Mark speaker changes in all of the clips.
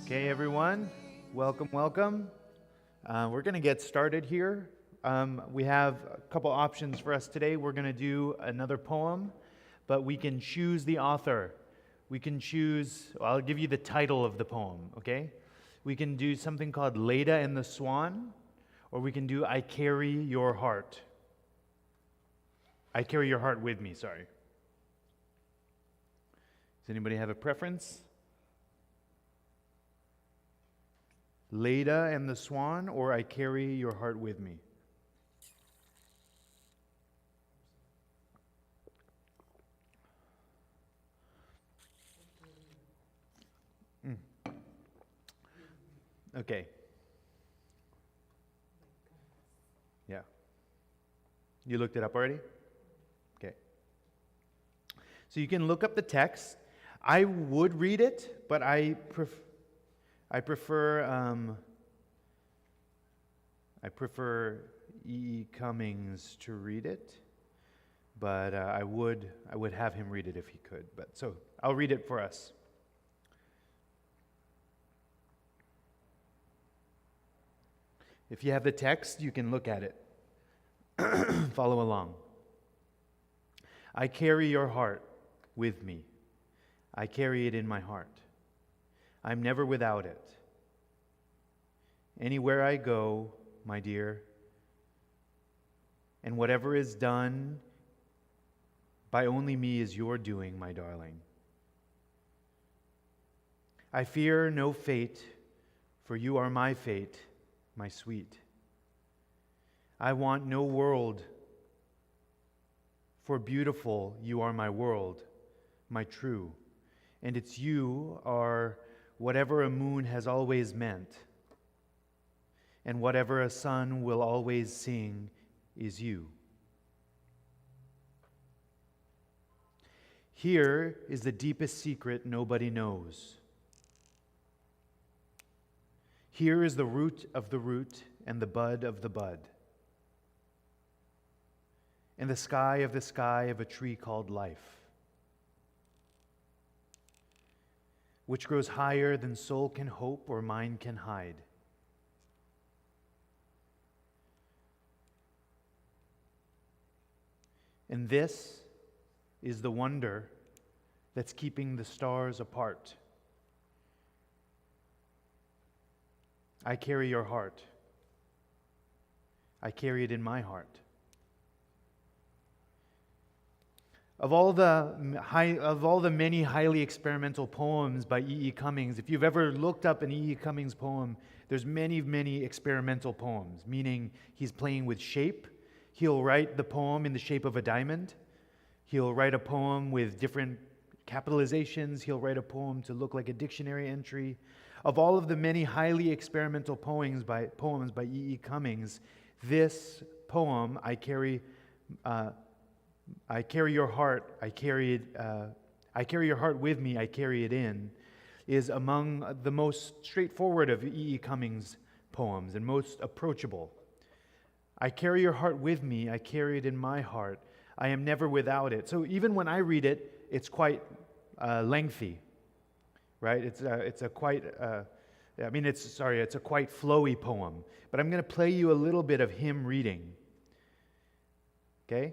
Speaker 1: Okay, everyone, welcome, welcome. We're going to get started here. We have a couple options for us today. We're going to do another poem, but we can choose the author. We can choose, well, I'll give you the title of the poem, okay? We can do something called Leda and the Swan, or we can do I Carry Your Heart. I Carry Your Heart with Me, sorry. Does anybody have a preference? Leda and the Swan, or I Carry Your Heart with Me? Okay. Yeah. You looked it up already? Okay. So you can look up the text. I would read it, but I prefer E.E. Cummings to read it, but I would have him read it if he could. But so I'll read it for us. If you have the text, you can look at it. Follow along. I carry your heart with me. I carry it in my heart. I'm never without it. Anywhere I go, my dear, and whatever is done by only me is your doing, my darling. I fear no fate, for you are my fate, my sweet. I want no world, for beautiful you are my world, my true, and it's you are whatever a moon has always meant, and whatever a sun will always sing is you. Here is the deepest secret nobody knows. Here is the root of the root and the bud of the bud, and the sky of a tree called life, which grows higher than soul can hope or mind can hide. And this is the wonder that's keeping the stars apart. I carry your heart. I carry it in my heart. Of all the many highly experimental poems by E.E. Cummings, if you've ever looked up an E.E. Cummings poem, there's many, many experimental poems, meaning he's playing with shape. He'll write the poem in the shape of a diamond. He'll write a poem with different capitalizations. He'll write a poem to look like a dictionary entry. Of all of the many highly experimental poems by E.E. Cummings, this poem, I carry your heart, I carry your heart with me, I carry it in, is among the most straightforward of E.E. Cummings' poems and most approachable. I carry your heart with me, I carry it in my heart. I am never without it. So even when I read it, it's quite lengthy, right? It's a quite flowy poem. But I'm going to play you a little bit of him reading. Okay?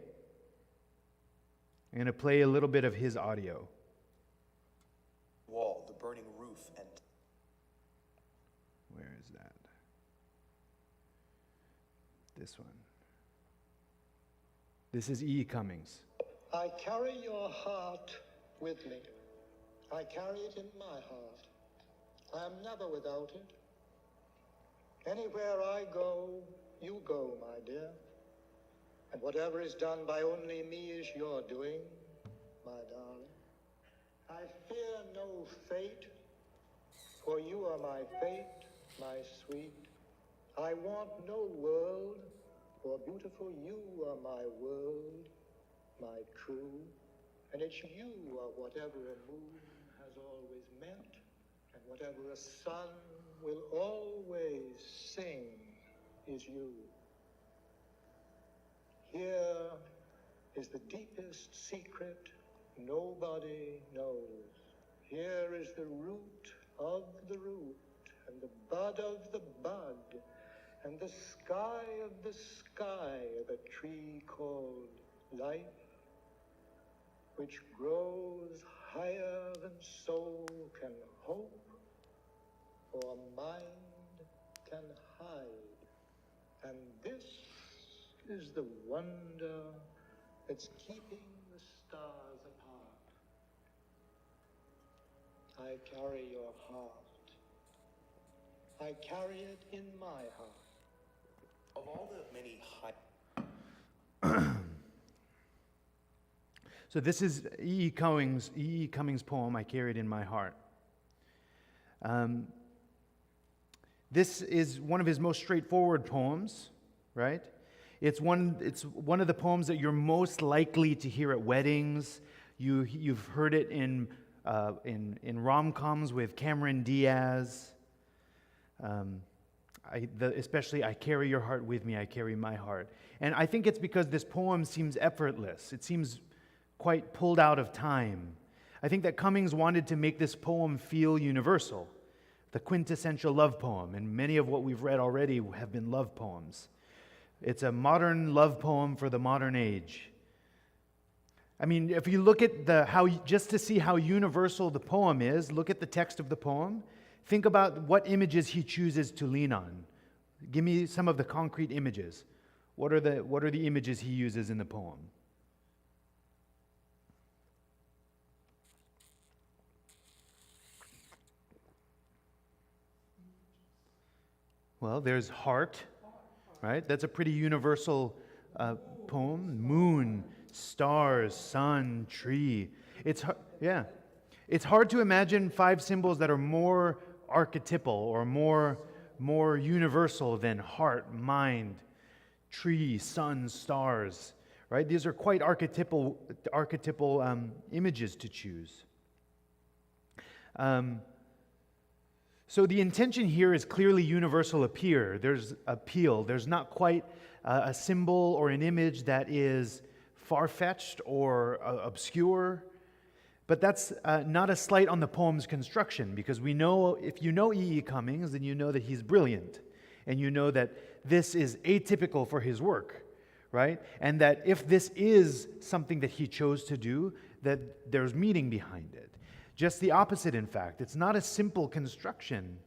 Speaker 1: I'm going to play a little bit of his audio.
Speaker 2: Wall, the burning roof, and
Speaker 1: Where is that? This one. This is E. Cummings.
Speaker 3: I carry your heart with me. I carry it in my heart. I am never without it. Anywhere I go, you go, my dear. And whatever is done by only me is your doing, my darling. I fear no fate, for you are my fate, my sweet. I want no world, for beautiful you are my world, my true. And it's you are whatever a moon has always meant, and whatever a sun will always sing is you. Here is the deepest secret nobody knows. Here is the root of the root, and the bud of the bud, and the sky of the sky of a tree called life, which grows higher than soul can hope, or mind can hide. And this is the wonder that's keeping the stars apart. I carry your heart. I carry it in my heart.
Speaker 2: Of all the many high...
Speaker 1: So this is E.E. Cummings' poem, I Carry It in My Heart. This is one of his most straightforward poems, right? It's one of the poems that you're most likely to hear at weddings. You've heard it in rom-coms with Cameron Diaz. Especially, I carry your heart with me, I carry my heart. And I think it's because this poem seems effortless. It seems quite pulled out of time. I think that Cummings wanted to make this poem feel universal, the quintessential love poem, and many of what we've read already have been love poems. It's a modern love poem for the modern age. I mean, if you look at just to see how universal the poem is, look at the text of the poem. Think about what images he chooses to lean on. Give me some of the concrete images. What are the images he uses in the poem? Well, there's heart, right? That's a pretty universal poem. Moon, stars, sun, tree. It's hard to imagine 5 symbols that are more archetypal or more universal than heart, mind, tree, sun, stars, right? These are quite archetypal images to choose. So the intention here is clearly universal appeal. There's not quite a symbol or an image that is far-fetched or obscure. But that's not a slight on the poem's construction, because we know, if you know E.E. Cummings, then you know that he's brilliant, and you know that this is atypical for his work, right? And that if this is something that he chose to do, that there's meaning behind it. Just the opposite, in fact. It's not a simple construction,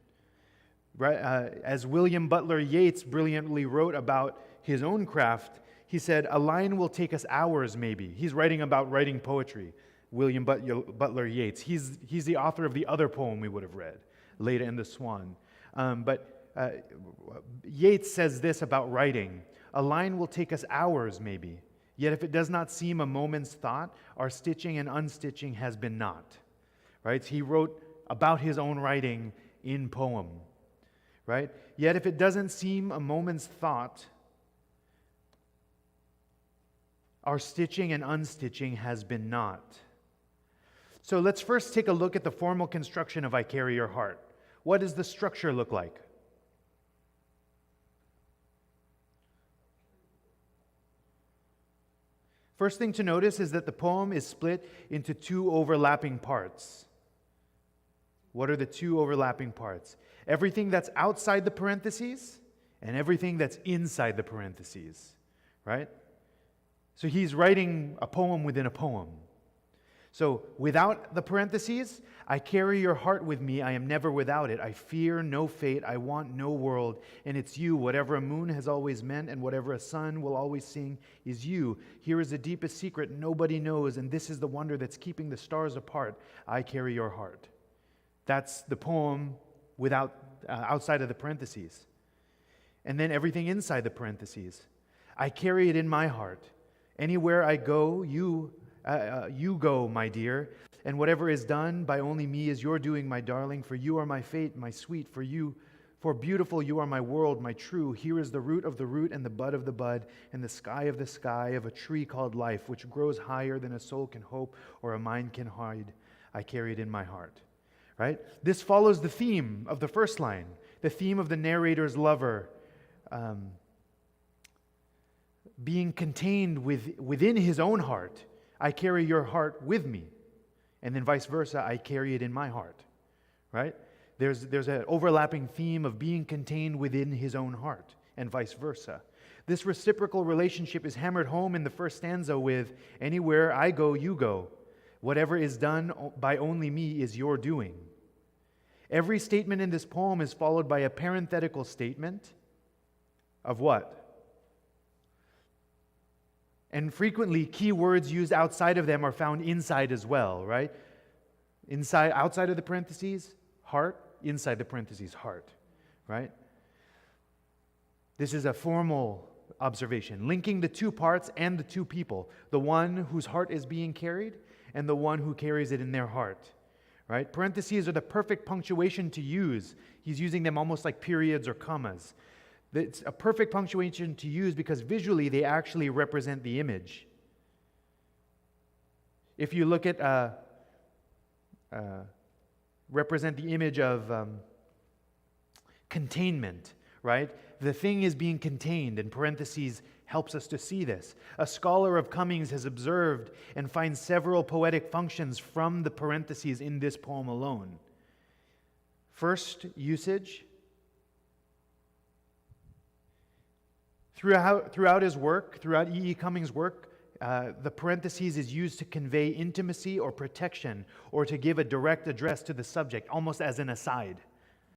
Speaker 1: right? As William Butler Yeats brilliantly wrote about his own craft, he said, "A line will take us hours, maybe." He's writing about writing poetry. William Butler Yeats. He's the author of the other poem we would have read, Leda and the Swan. But Yeats says this about writing: "A line will take us hours, maybe. Yet if it does not seem a moment's thought, our stitching and unstitching has been not." Right? He wrote about his own writing in poem. Right? Yet if it doesn't seem a moment's thought, our stitching and unstitching has been not. So let's first take a look at the formal construction of I Carry Your Heart. What does the structure look like? First thing to notice is that the poem is split into 2 overlapping parts. What are the 2 overlapping parts? Everything that's outside the parentheses and everything that's inside the parentheses, right? So he's writing a poem within a poem. So without the parentheses, I carry your heart with me, I am never without it. I fear no fate, I want no world, and it's you. Whatever a moon has always meant and whatever a sun will always sing is you. Here is the deepest secret nobody knows, and this is the wonder that's keeping the stars apart. I carry your heart. That's the poem without outside of the parentheses. And then everything inside the parentheses. I carry it in my heart. Anywhere I go, you go, my dear, and whatever is done by only me is your doing, my darling, for you are my fate, my sweet, for beautiful you are my world, my true. Here is the root of the root and the bud of the bud and the sky of the sky of a tree called life, which grows higher than a soul can hope or a mind can hide. I carry it in my heart. Right? This follows the theme of the first line, the theme of the narrator's lover, being contained within his own heart. I carry your heart with me. And then vice versa, I carry it in my heart. Right? There's an overlapping theme of being contained within his own heart, and vice versa. This reciprocal relationship is hammered home in the first stanza with, anywhere I go, you go. Whatever is done by only me is your doing. Every statement in this poem is followed by a parenthetical statement of what? And frequently, key words used outside of them are found inside as well, right? Inside, outside of the parentheses, heart. Inside the parentheses, heart, right? This is a formal observation, linking the two parts and the two people, the one whose heart is being carried and the one who carries it in their heart, right? Parentheses are the perfect punctuation to use. He's using them almost like periods or commas. It's a perfect punctuation to use because visually they actually represent the image. If you look at represent the image of containment, right? The thing is being contained, and parentheses helps us to see this. A scholar of Cummings has observed and finds several poetic functions from the parentheses in this poem alone. First, usage. Throughout his work, throughout E.E. Cummings' work, the parentheses is used to convey intimacy or protection or to give a direct address to the subject, almost as an aside.